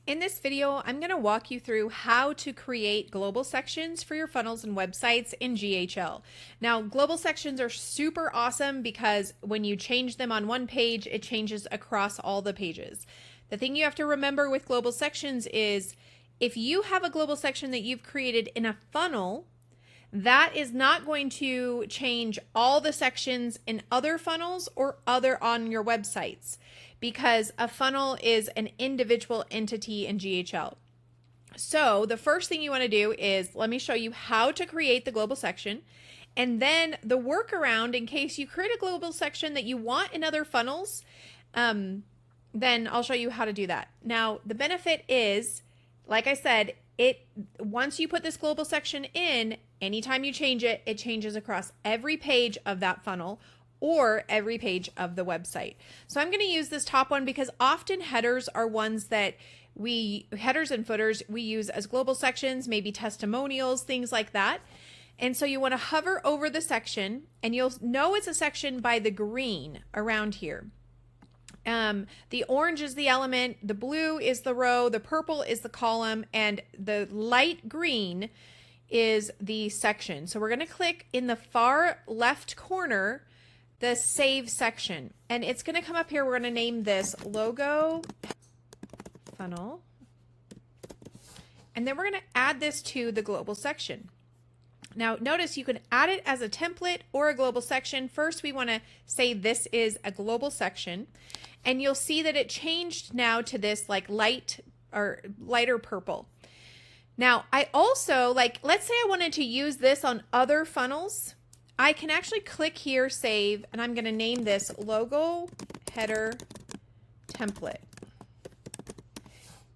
In this video, I'm going to walk you through how to create global sections for your funnels and websites in GHL. Now, global sections are super awesome because when you change them on one page, it changes across all the pages. The thing you have to remember with global sections is if you have a global section that you've created in a funnel, that is not going to change all the sections in other funnels or other on your websites, because a funnel is an individual entity in GHL. So the first thing you want to do is, let me show you how to create the global section, and then the workaround in case you create a global section that you want in other funnels, then I'll show you how to do that. Now, the benefit is, like I said, once you put this global section in, anytime you change it, it changes across every page of that funnel or every page of the website. So I'm going to use this top one because often headers are ones that headers and footers we use as global sections, maybe testimonials, things like that. And so you want to hover over the section, and you'll know it's a section by the green around here. The orange is the element, the blue is the row, the purple is the column, and the light green is the section. So we're going to click in the far left corner the save section, and it's going to come up here. We're going to name this logo funnel, and then we're going to add this to the global section. Now notice you can add it as a template or a global section. First we want to say this is a global section, and you'll see that it changed now to this like lighter purple. Now I also, let's say I wanted to use this on other funnels, I can actually click here, save, and I'm going to name this logo header template.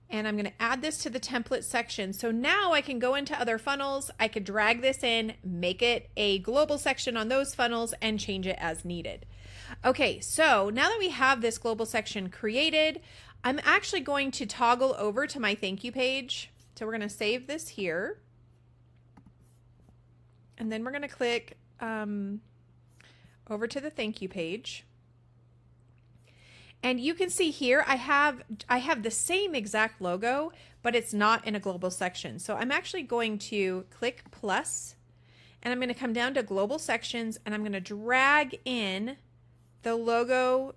And I'm going to add this to the template section. So now I can go into other funnels. I could drag this in, make it a global section on those funnels, and change it as needed. Okay, so now that we have this global section created, I'm actually going to toggle over to my thank you page. So we're going to save this here. And then we're going to click over to the thank you page. And you can see here I have the same exact logo, but it's not in a global section. So I'm actually going to click plus, and I'm going to come down to global sections, and I'm going to drag in the logo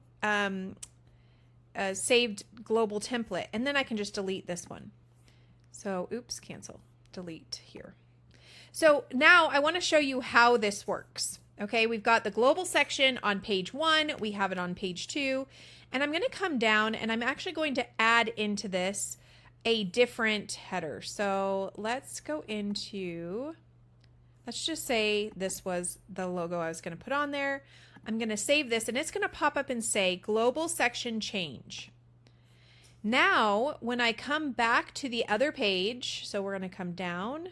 saved global template, and then I can just delete this one. So oops, cancel, delete here. So now I want to show you how this works. Okay, we've got the global section on page 1, we have it on page 2, and I'm going to come down and I'm actually going to add into this a different header. So let's go into, let's just say this was the logo I was going to put on there. I'm going to save this, and it's going to pop up and say global section change. Now, when I come back to the other page, so we're going to come down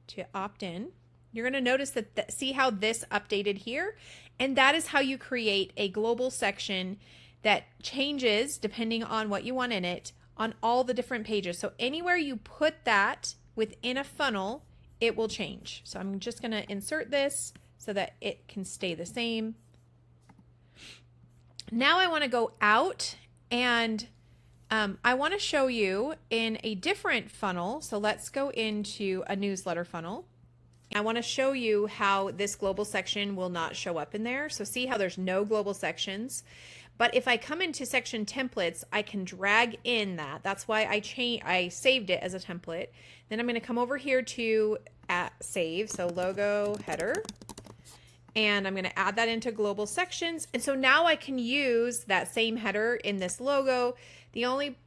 to opt in, you're going to notice that see how this updated here, and that is how you create a global section that changes depending on what you want in it on all the different pages. So anywhere you put that within a funnel, it will change. So I'm just going to insert this so that it can stay the same. Now I want to go out, and I want to show you in a different funnel. So let's go into a newsletter funnel. I want to show you how this global section will not show up in there. So see how there's no global sections. But if I come into section templates, I can drag in that. That's why I saved it as a template. Then I'm going to come over here to save, so logo header. And I'm going to add that into global sections. And so now I can use that same header in this logo. In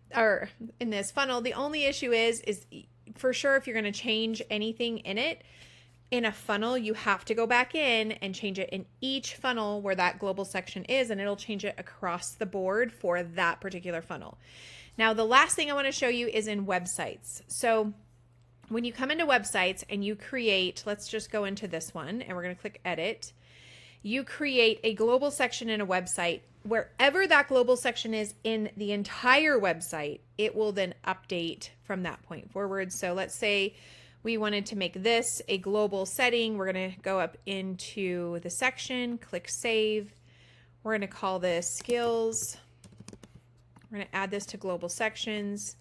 this funnel, the only issue is for sure if you're going to change anything in it, in a funnel, you have to go back in and change it in each funnel where that global section is, and it'll change it across the board for that particular funnel. Now, the last thing I want to show you is in websites. So when you come into websites and you create, let's just go into this one, and we're going to click edit. You create a global section in a website. Wherever that global section is in the entire website, it will then update from that point forward. So let's say we wanted to make this a global setting. We're going to go up into the section, click save. We're going to call this skills. We're going to add this to global sections.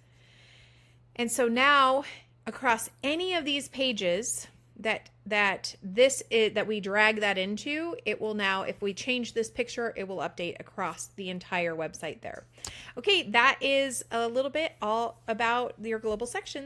And so now across any of these pages that we drag that into, it will now, if we change this picture, it will update across the entire website there. Okay, that is a little bit all about your global section.